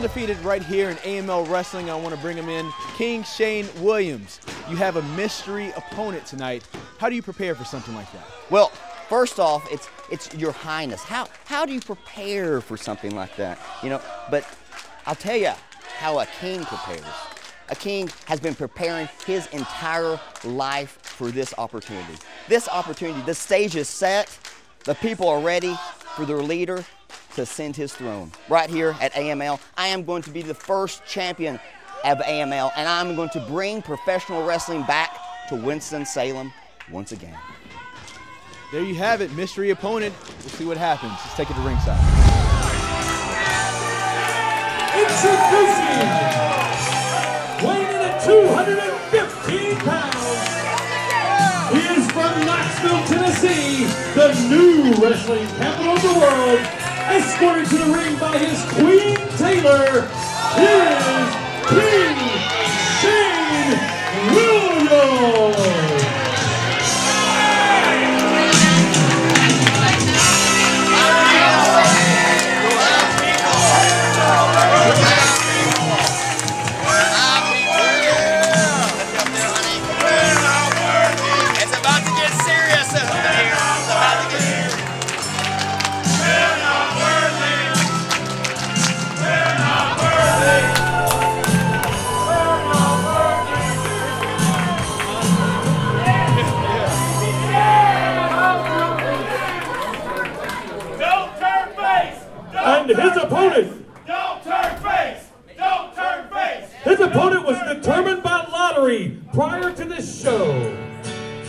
undefeated right here in AML Wrestling. I want to bring him in, King Shane Williams. You have a mystery opponent tonight. How do you prepare for something like that? Well, first off, it's Your Highness. How do you prepare for something like that? You know, but I'll tell you how a king prepares. A king has been preparing his entire life for this opportunity. This opportunity, the stage is set. The people are ready for their leader to ascend his throne. Right here at AML, I am going to be the first champion of AML, and I'm going to bring professional wrestling back to Winston-Salem once again. There you have it, mystery opponent. We'll see what happens. Let's take it to ringside. Introducing, weighing in at 215 pounds, he is from Knoxville, Tennessee, the new wrestling capital of the world, escorted to the ring by his Queen Taylor. Here is King Shane Williams. His opponent, don't turn face! Don't turn face! His opponent was determined by lottery prior to this show.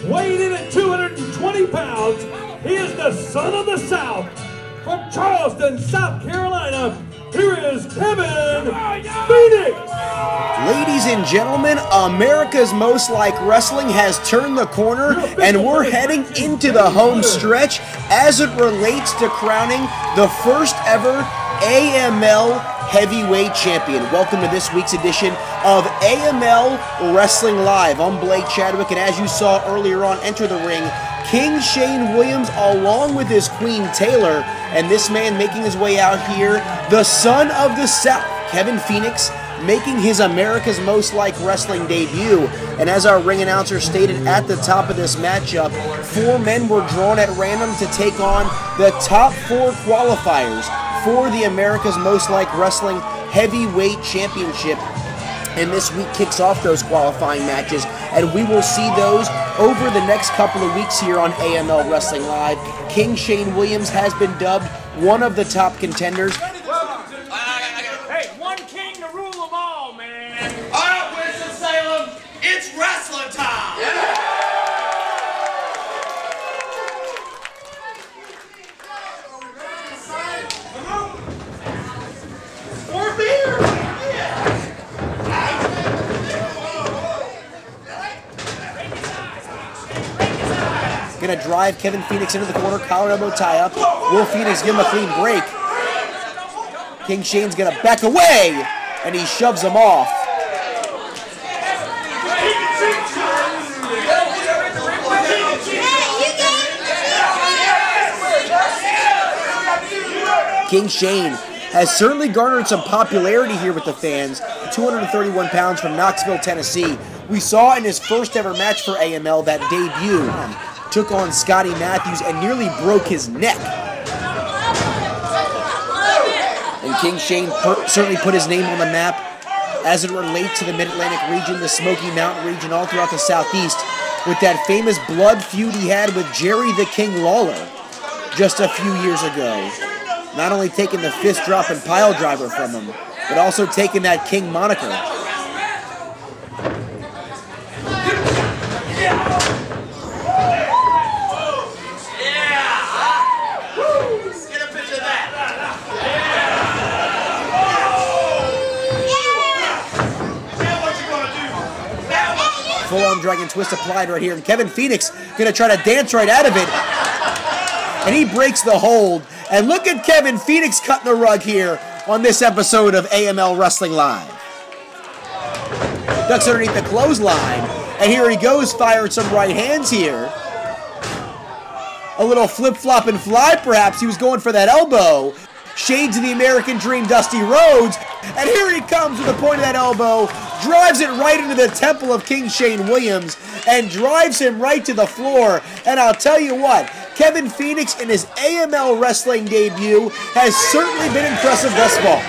Weighing in at 220 pounds, he is the son of the South. From Charleston, South Carolina, here is Kevin Phoenix. Ladies and gentlemen, America's Most Like Wrestling has turned the corner, and we're heading into the home stretch as it relates to crowning the first ever AML Heavyweight Champion. Welcome to this week's edition of AML Wrestling Live. I'm Blake Chadwick, and as you saw earlier on, enter the ring, King Shane Williams along with his Queen Taylor, and this man making his way out here, the son of the South, Kevin Phoenix, making his America's Most Like Wrestling debut. And as our ring announcer stated at the top of this matchup, 4 men were drawn at random to take on the top 4 qualifiers for the America's Most Like Wrestling Heavyweight Championship. And this week kicks off those qualifying matches, and we will see those over the next couple of weeks here on AML Wrestling Live. King Shane Williams has been dubbed one of the top contenders. Hey, one king to rule them all, man! All right, Winston-Salem, it's wrestling time! Yeah. More beer! Gonna drive Kevin Phoenix into the corner, collar elbow tie up. Will Phoenix give him a clean break? King Shane's gonna back away, and he shoves him off. King Shane has certainly garnered some popularity here with the fans. 231 pounds from Knoxville, Tennessee. We saw in his first ever match for AML that debut. Took on Scotty Matthews and nearly broke his neck. And King Shane certainly put his name on the map as it relates to the Mid-Atlantic region, the Smoky Mountain region, all throughout the Southeast, with that famous blood feud he had with Jerry the King Lawler just a few years ago. Not only taking the fist drop and pile driver from him, but also taking that King moniker. Full-arm dragon twist applied right here, and Kevin Phoenix gonna try to dance right out of it, and he breaks the hold. And look at Kevin Phoenix cutting the rug here on this episode of AML Wrestling Live. Ducks underneath the clothesline, and here he goes, firing some right hands here. A little flip-flop and fly, perhaps. He was going for that elbow. Shades of the American Dream, Dusty Rhodes. And here he comes with the point of that elbow, drives it right into the temple of King Shane Williams, and drives him right to the floor. And I'll tell you what, Kevin Phoenix in his AML Wrestling debut has certainly been impressive thus far.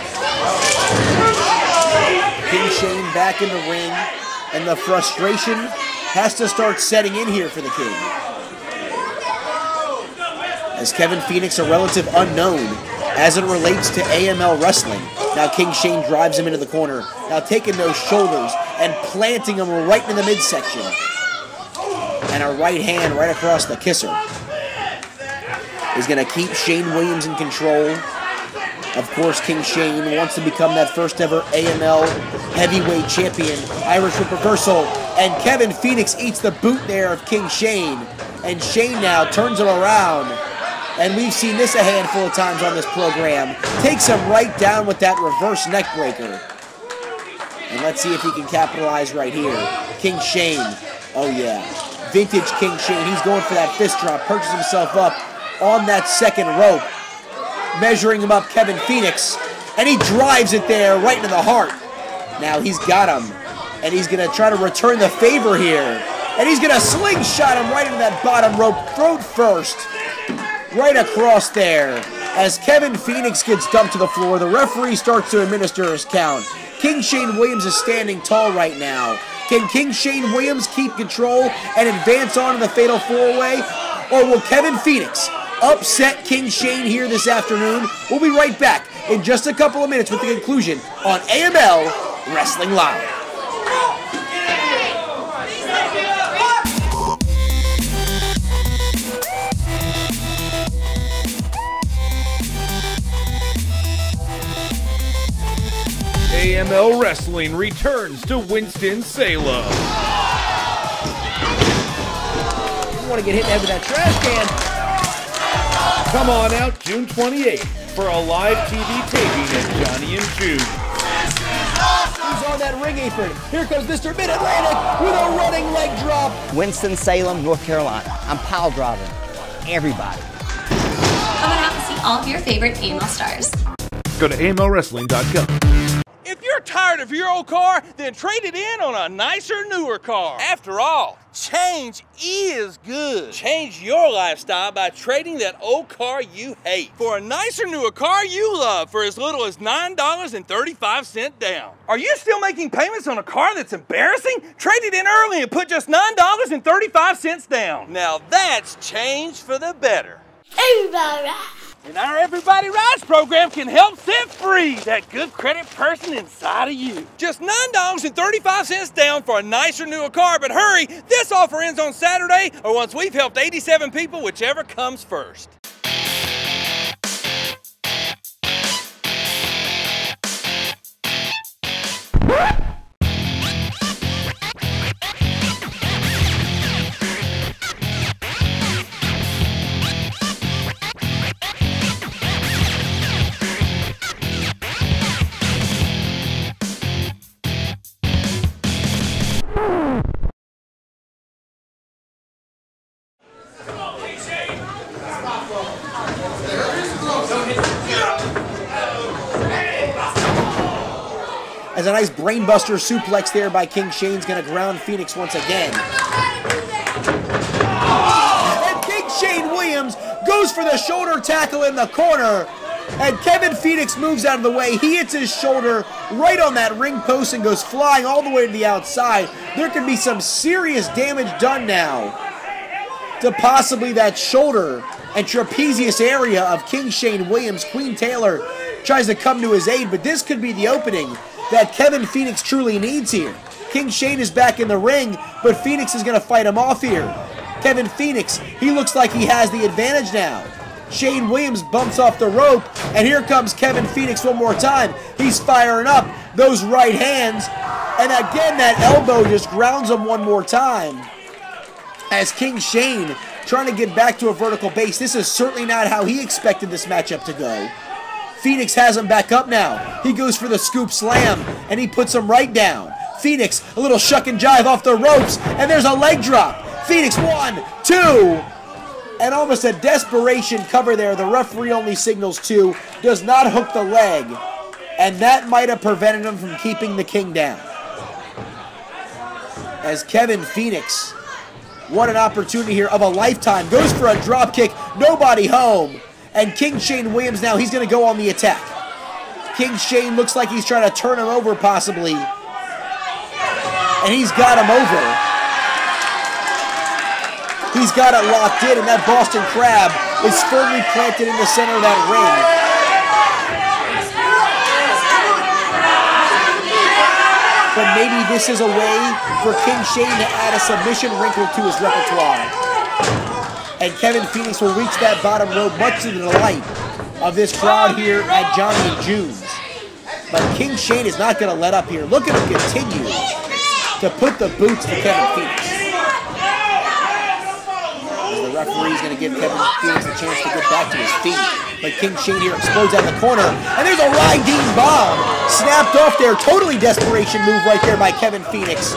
King Shane back in the ring, and the frustration has to start setting in here for the King. As Kevin Phoenix, a relative unknown as it relates to AML Wrestling. Now King Shane drives him into the corner, now taking those shoulders and planting him right in the midsection. And a right hand right across the kisser. Is going to keep Shane Williams in control. Of course, King Shane wants to become that first ever AML Heavyweight Champion. Irish whip reversal, and Kevin Phoenix eats the boot there of King Shane. And Shane now turns him around. And we've seen this a handful of times on this program. Takes him right down with that reverse neck breaker. And let's see if he can capitalize right here. King Shane, oh yeah. Vintage King Shane, he's going for that fist drop. Perches himself up on that second rope. Measuring him up, Kevin Phoenix. And he drives it there right into the heart. Now he's got him. And he's going to try to return the favor here. And he's going to slingshot him right into that bottom rope, throat first. Right across there. As Kevin Phoenix gets dumped to the floor, the referee starts to administer his count. King Shane Williams is standing tall right now. Can King Shane Williams keep control and advance on to the Fatal 4-Way? Or will Kevin Phoenix upset King Shane here this afternoon? We'll be right back in just a couple of minutes with the conclusion on AML Wrestling Live. AML Wrestling returns to Winston-Salem. You want to get hit in the head with that trash can. Come on out June 28th for a live TV taping at Johnny and Jude. He's on that ring apron. Here comes Mr. Mid-Atlantic with a running leg drop. Winston-Salem, North Carolina. I'm pile driving everybody. Come on out and see all of your favorite AML stars. Go to AMLWrestling.com. If you're tired of your old car, then trade it in on a nicer, newer car. After all, change is good. Change your lifestyle by trading that old car you hate for a nicer, newer car you love for as little as $9.35 down. Are you still making payments on a car that's embarrassing? Trade it in early and put just $9.35 down. Now that's change for the better. Everybody ride. And our Everybody Rides program can help set free that good credit person inside of you. Just $9.35 down for a nicer, newer car, but hurry, this offer ends on Saturday or once we've helped 87 people, whichever comes first. As a nice brainbuster suplex there by King Shane's going to ground Phoenix once again. And King Shane Williams goes for the shoulder tackle in the corner. And Kevin Phoenix moves out of the way. He hits his shoulder right on that ring post and goes flying all the way to the outside. There could be some serious damage done now to possibly that shoulder and trapezius area of King Shane Williams. Queen Taylor tries to come to his aid, but this could be the opening that Kevin Phoenix truly needs here. King Shane is back in the ring, but Phoenix is going to fight him off here. Kevin Phoenix, he looks like he has the advantage now. Shane Williams bumps off the rope, and here comes Kevin Phoenix one more time. He's firing up those right hands, and again that elbow just grounds him one more time. As King Shane trying to get back to a vertical base. This is certainly not how he expected this matchup to go. Phoenix has him back up now. He goes for the scoop slam, and he puts him right down. Phoenix, a little shuck and jive off the ropes, and there's a leg drop. Phoenix, 1, 2, and almost a desperation cover there. The referee only signals 2, does not hook the leg. and that might have prevented him from keeping the King down. As Kevin Phoenix, what an opportunity here of a lifetime, goes for a drop kick, nobody home, and King Shane Williams now, he's going to go on the attack. King Shane looks like he's trying to turn him over possibly, and he's got him over. He's got it locked in, and that Boston Crab is firmly planted in the center of that ring. But maybe this is a way for King Shane to add a submission wrinkle to his repertoire. And Kevin Phoenix will reach that bottom rope much to the delight of this crowd here at Johnny and June's. But King Shane is not going to let up here. Look at him continue to put the boots to Kevin Phoenix. The referee is going to give Kevin Phoenix a chance to get back to his feet. But King Shane here explodes out the corner. And there's a riding bomb snapped off there. Totally desperation move right there by Kevin Phoenix.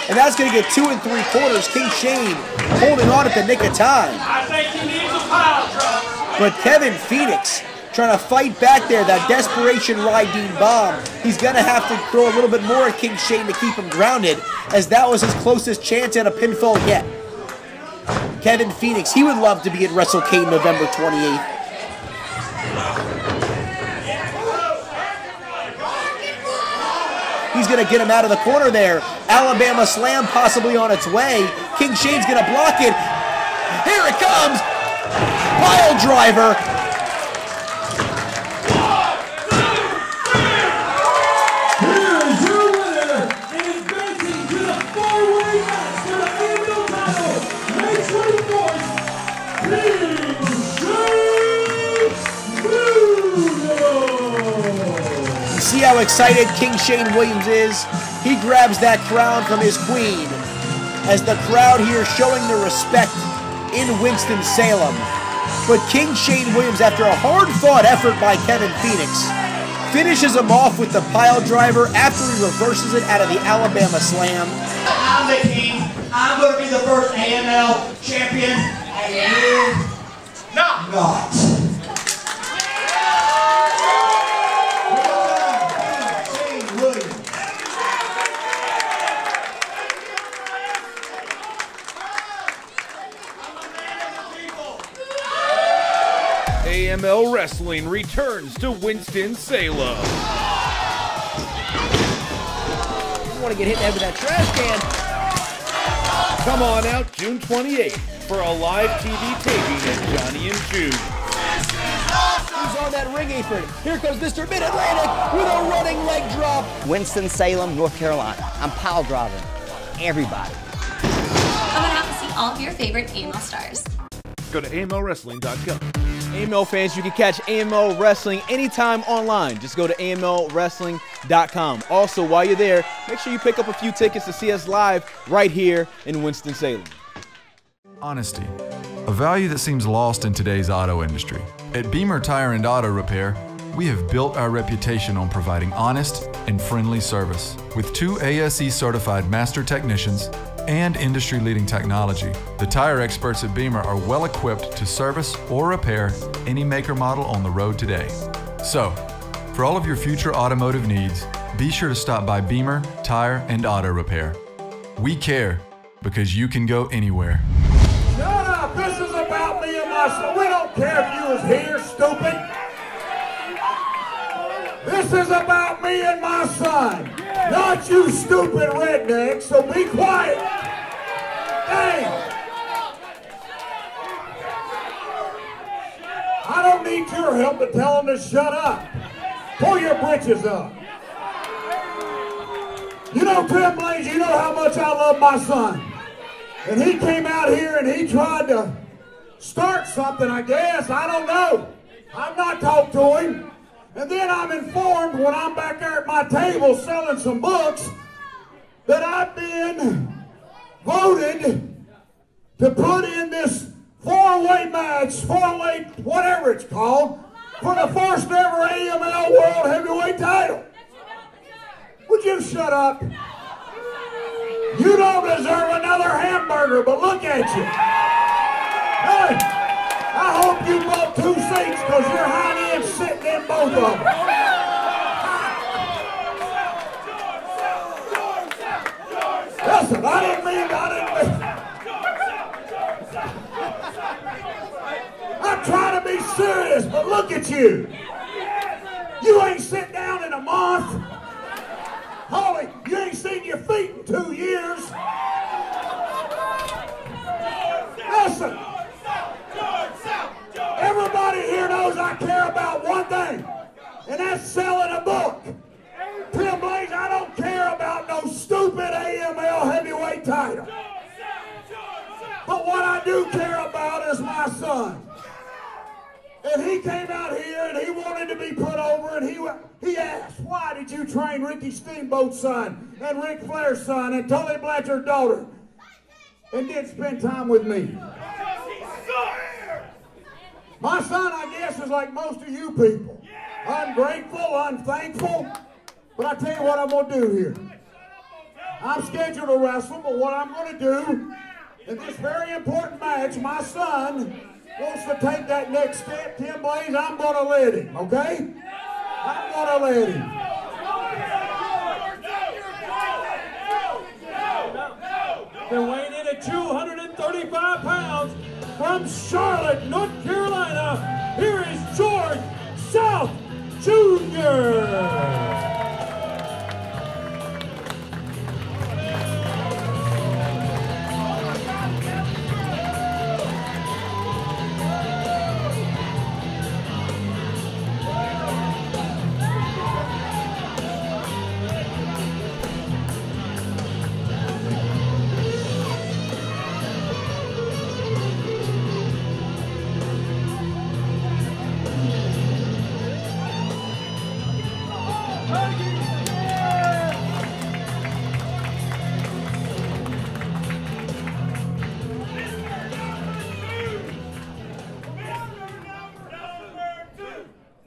And that's going to get 2 3/4. King Shane holding on at the nick of time. I think he needs a pile drop. But Kevin Phoenix trying to fight back there. That desperation riding bomb. He's going to have to throw a little bit more at King Shane to keep him grounded, as that was his closest chance at a pinfall yet. Kevin Phoenix, he would love to be at WrestleCade November 28th. He's going to get him out of the corner there. Alabama Slam possibly on its way. King Shane's going to block it. Here it comes. Pile driver. See how excited King Shane Williams is? He grabs that crown from his queen as the crowd here showing their respect in Winston-Salem. But King Shane Williams, after a hard-fought effort by Kevin Phoenix, finishes him off with the pile driver after he reverses it out of the Alabama Slam. I'm the king. I'm going to be the first AML champion, and you not. AML Wrestling returns to Winston-Salem. You want to get hit in the head with that trash can. Come on out June 28th for a live TV taping at Johnny and June. He's on that ring apron. Here comes Mr. Mid-Atlantic with a running leg drop. Winston-Salem, North Carolina. I'm pile driving everybody. Coming out to see all of your favorite AML stars. Go to AMLWrestling.com. AML fans, you can catch AML Wrestling anytime online. Just go to AMLWrestling.com. Also, while you're there, make sure you pick up a few tickets to see us live right here in Winston-Salem. Honesty, a value that seems lost in today's auto industry. At Beamer Tire and Auto Repair, we have built our reputation on providing honest and friendly service. With 2 ASE certified master technicians and industry-leading technology, the tire experts at Beamer are well equipped to service or repair any maker model on the road today. So, for all of your future automotive needs, be sure to stop by Beamer Tire and Auto Repair. We care because you can go anywhere. Shut up! This is about me and my son. We don't care if you was here, stupid. This is about me and my son, not you stupid rednecks, so be quiet. Hey! I don't need your help to tell them to shut up. Pull your britches up. You know, Tim Blaze, you know how much I love my son. And he came out here and he tried to start something, I guess. I don't know. I've not talked to him. And then I'm informed when I'm back there at my table selling some books that I've been voted to put in this four-way match, four-way, whatever it's called, for the first ever AML World Heavyweight Title. Would you shut up? You don't deserve another hamburger, but look at you. Hey, I hope you bought 2 seats because you're hind end sitting in both of them. Listen, I didn't mean. I'm trying to be serious, but look at you. You ain't sit down in a month. Holy, you ain't seen your feet in 2 years. Listen, everybody here knows I care about one thing, and that's selling a book. Tim Blaze, I don't care about no stupid AML heavyweight title. But what I do care about is my son. And he came out here and he wanted to be put over, and he asked, why did you train Ricky Steamboat's son and Ric Flair's son and Tully Blanchard's daughter and didn't spend time with me? My son, I guess, is like most of you people. Ungrateful, unthankful. But I tell you what I'm going to do here. I'm scheduled to wrestle, but what I'm going to do in this very important match, my son wants to take that next step. Tim Blaze, I'm going to let him, okay? I'm going to let him. They're weighing in at 235 pounds from Charlotte, North Carolina. Here is George South Jr.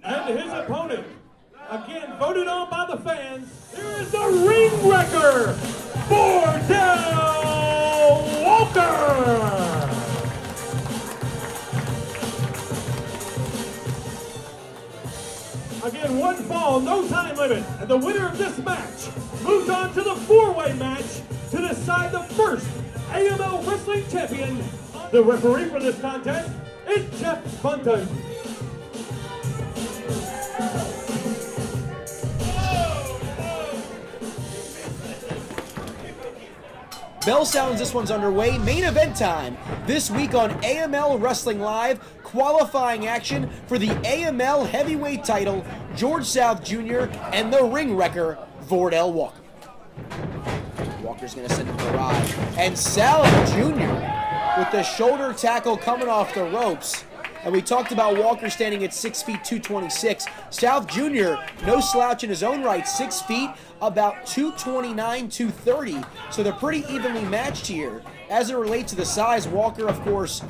And his opponent, again voted on by the fans, here is the ring wrecker, Vordell Walker. Again, one fall, no time limit, and the winner of this match moves on to the four-way match to decide the first AML Wrestling Champion. The referee for this contest is Jeff Bunton. Bell sounds, this one's underway. Main event time this week on AML Wrestling Live. Qualifying action for the AML Heavyweight Title. George South Jr. and the ring wrecker, Vordell Walker. Walker's going to send him to the ride. And South Jr. with the shoulder tackle coming off the ropes. And we talked about Walker standing at 6 feet 226. South Jr., no slouch in his own right, 6 feet, about 229, 230. So they're pretty evenly matched here. As it relates to the size, Walker, of course,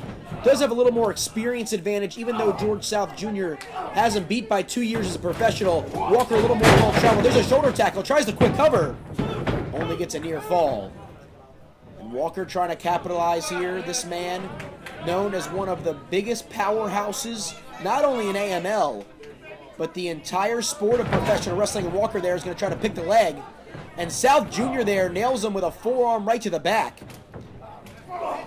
does have a little more experience advantage, even though George South Jr. has him beat by 2 years as a professional. Walker a little more well-traveled. There's a shoulder tackle, tries the quick cover. Only gets a near fall. And Walker trying to capitalize here. This man, known as one of the biggest powerhouses, not only in AML, but the entire sport of professional wrestling. And Walker there is going to try to pick the leg. And South Jr. there nails him with a forearm right to the back.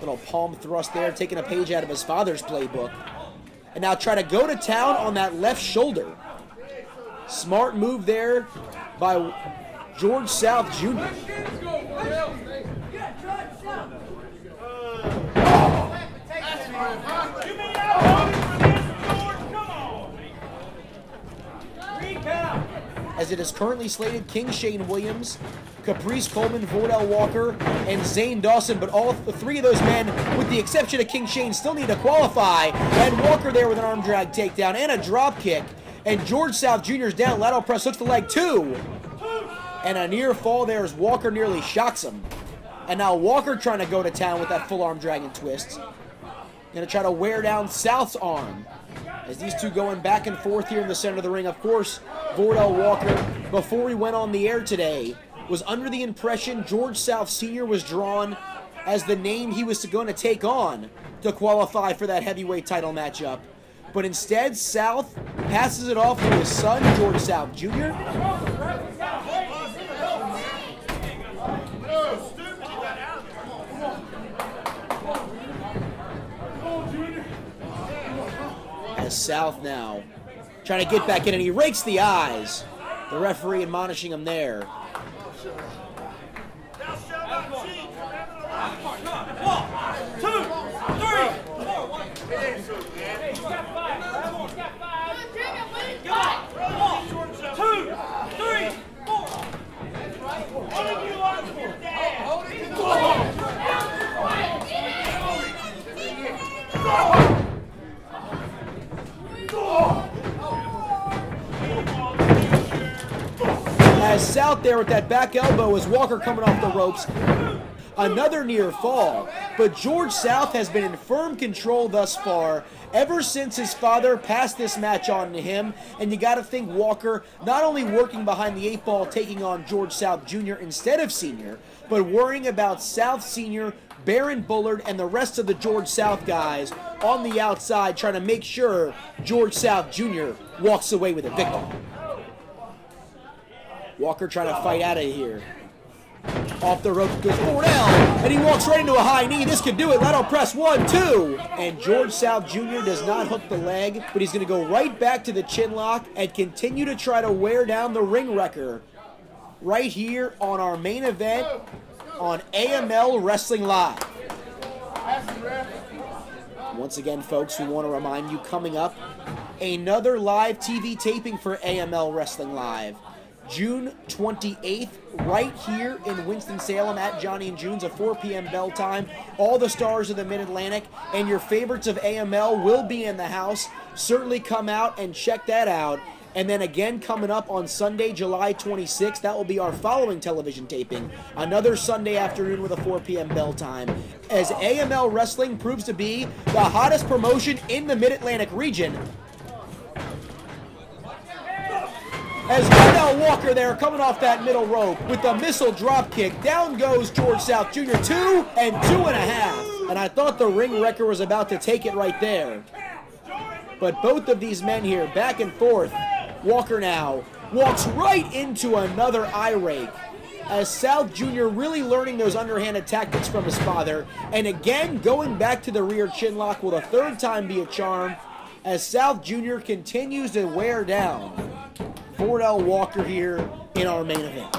Little palm thrust there, taking a page out of his father's playbook. And now try to go to town on that left shoulder. Smart move there by George South Jr. As it is currently slated, King Shane Williams, Caprice Coleman, Vordell Walker, and Zane Dawson, but all three of those men, with the exception of King Shane, still need to qualify. And Walker there with an arm drag takedown and a drop kick. And George South Jr.'s down, lateral press, hooks the leg, two. And a near fall there as Walker nearly shocks him. And now Walker trying to go to town with that full arm drag and twist. Gonna try to wear down South's arm. As these two going back and forth here in the center of the ring. Of course, Vordell Walker, before we went on the air today, was under the impression George South Sr. was drawn as the name he was going to take on to qualify for that heavyweight title matchup. But instead, South passes it off to his son, George South Jr. As South now trying to get back in, and he rakes the eyes. The referee admonishing him there. As South there with that back elbow as Walker coming off the ropes. Another near fall, but George South has been in firm control thus far ever since his father passed this match on to him. And you got to think Walker not only working behind the 8 ball, taking on George South Jr. instead of Sr., but worrying about South Sr., Baron Bullard, and the rest of the George South guys on the outside trying to make sure George South Jr. walks away with a victory. Walker trying to fight out of here. Off the ropes goes Vordell, and he walks right into a high knee. This could do it. Lateral press, 1, 2. And George South Jr. does not hook the leg, but he's going to go right back to the chin lock and continue to try to wear down the ring wrecker right here on our main event on AML Wrestling Live. Once again, folks, we want to remind you, coming up, another live TV taping for AML Wrestling Live. June 28th, right here in Winston-Salem at Johnny and June's at 4 p.m. bell time. All the stars of the Mid-Atlantic and your favorites of AML will be in the house. Certainly come out and check that out. And then again, coming up on Sunday, July 26th, that will be our following television taping. Another Sunday afternoon with a 4 p.m. bell time. As AML Wrestling proves to be the hottest promotion in the Mid-Atlantic region. As Vordell Walker there coming off that middle rope with the missile drop kick. Down goes George South Jr. 2 and 2.5. And I thought the ring wrecker was about to take it right there. But both of these men here back and forth. Walker now walks right into another eye rake. As South Jr. really learning those underhanded tactics from his father. And again going back to the rear chin lock. Will the third time be a charm? As South Jr. continues to wear down Vordell Walker here in our main event.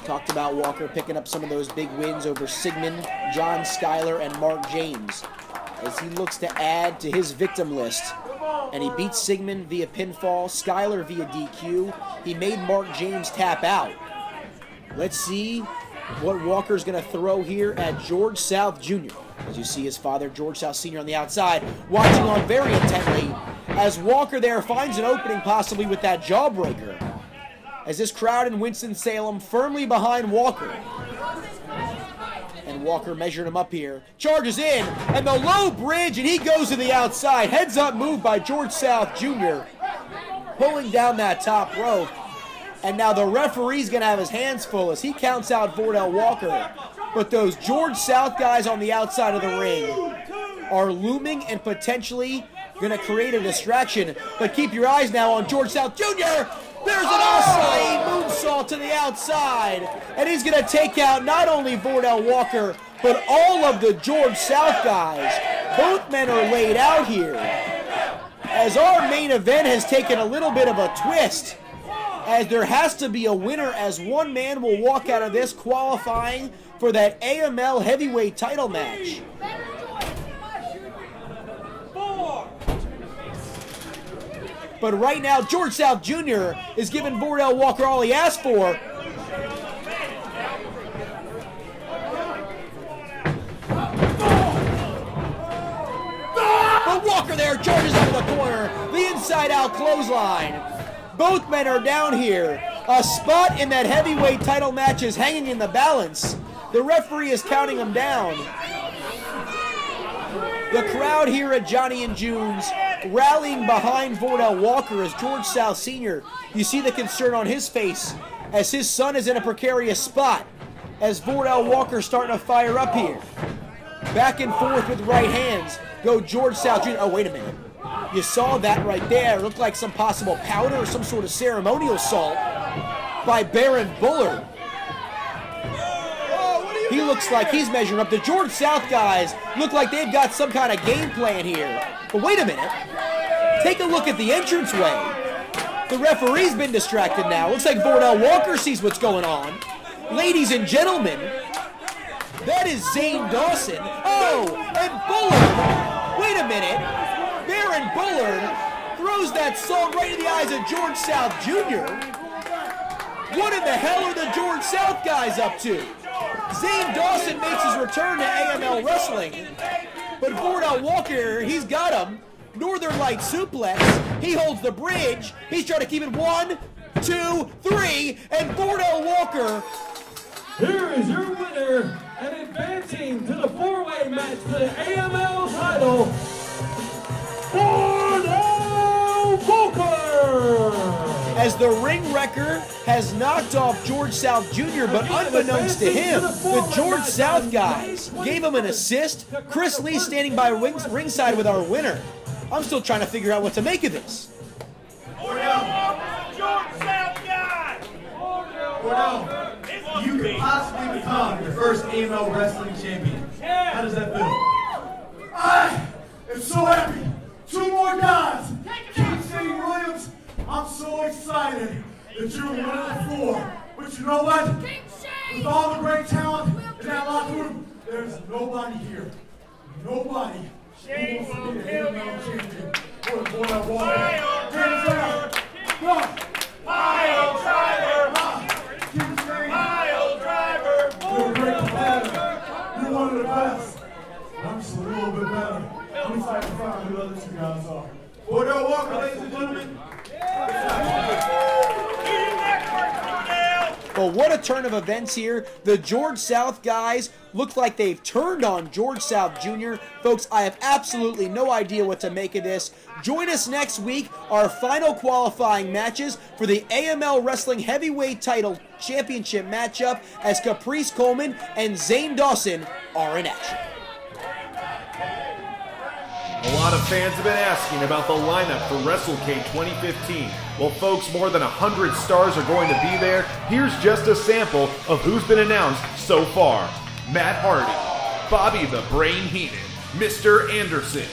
Talked about Walker picking up some of those big wins over Sigmund, John Schuyler, and Mark James as he looks to add to his victim list. And he beats Sigmund via pinfall, Schuyler via DQ. He made Mark James tap out. Let's see what Walker's going to throw here at George South Jr. As you see his father, George South Sr. on the outside, watching on very intently. As Walker there finds an opening possibly with that jawbreaker. As this crowd in Winston-Salem firmly behind Walker. And Walker measured him up here. Charges in, and the low bridge, and he goes to the outside. Heads up move by George South Jr. Pulling down that top rope. And now the referee's going to have his hands full as he counts out Vordell Walker. But those George South guys on the outside of the ring are looming and potentially going to create a distraction. But keep your eyes now on George South Jr. There's an Osprey moonsault to the outside. And he's going to take out not only Vordell Walker, but all of the George South guys. Both men are laid out here. As our main event has taken a little bit of a twist. As there has to be a winner, as one man will walk out of this qualifying for that AML Heavyweight Title match. But right now, George South Jr. is giving Vordell Walker all he asked for. But Walker there charges out of the corner. The inside-out clothesline. Both men are down here. A spot in that heavyweight title match is hanging in the balance. The referee is counting them down. The crowd here at Johnny and June's rallying behind Vordell Walker as George South Sr. You see the concern on his face as his son is in a precarious spot. As Vordell Walker starting to fire up here. Back and forth with right hands. Go George South Jr. Oh, wait a minute. You saw that right there. It looked like some possible powder or some sort of ceremonial salt by Baron Bullard. Oh, what are you he looks like he's measuring up. The George South guys look like they've got some kind of game plan here. But wait a minute. Take a look at the entranceway. The referee's been distracted now. Looks like Vordell Walker sees what's going on. Ladies and gentlemen, that is Zane Dawson. Oh, and Bullard. Wait a minute. Baron Bullard throws that salt right in the eyes of George South Jr. What in the hell are the George South guys up to? Zane Dawson makes his return to AML Wrestling, but Vordell Walker, he's got him. Northern Light suplex. He holds the bridge. He's trying to keep it 1, 2, 3, and Vordell Walker. Here is your winner and advancing to the four-way match for the AML title, Vordell Walker. As the ring wrecker has knocked off George South Jr., but unbeknownst to him, the George South guys gave him an assist. Chris Lee standing by ringside with our winner. I'm still trying to figure out what to make of this. Vordell, George South guy. Vordell, you could possibly become the first AML Wrestling champion. How does that feel? I am so happy. 2 more guys. King City Williams, I'm so excited that you're one of the 4. But you know what? With all the great talent in that locker room, there's nobody here. Nobody. Shane will kill you. Vordell Walker. Hands down. Go. Pile driver. Pile driver. You're a great competitor. You're one of the best. I'm just a little bit better. I'm excited to find who the other 2 guys are. Vordell Walker, ladies and gentlemen. But what a turn of events here. The George South guys look like they've turned on George South Jr. Folks, I have absolutely no idea what to make of this. Join us next week, our final qualifying matches for the AML Wrestling Heavyweight Title Championship matchup as Caprice Coleman and Zane Dawson are in action. A lot of fans have been asking about the lineup for WrestleCade 2015. Well, folks, more than 100 stars are going to be there. Here's just a sample of who's been announced so far. Matt Hardy, Bobby the Brain Heenan, Mr. Anderson,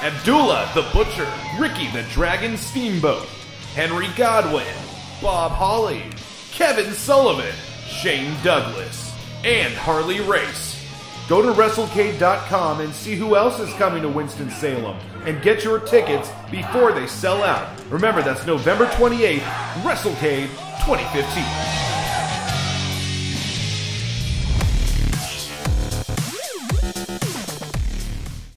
Abdullah the Butcher, Ricky the Dragon Steamboat, Henry Godwin, Bob Holly, Kevin Sullivan, Shane Douglas, and Harley Race. Go to WrestleCade.com and see who else is coming to Winston-Salem and get your tickets before they sell out. Remember, that's November 28th, WrestleCade 2015.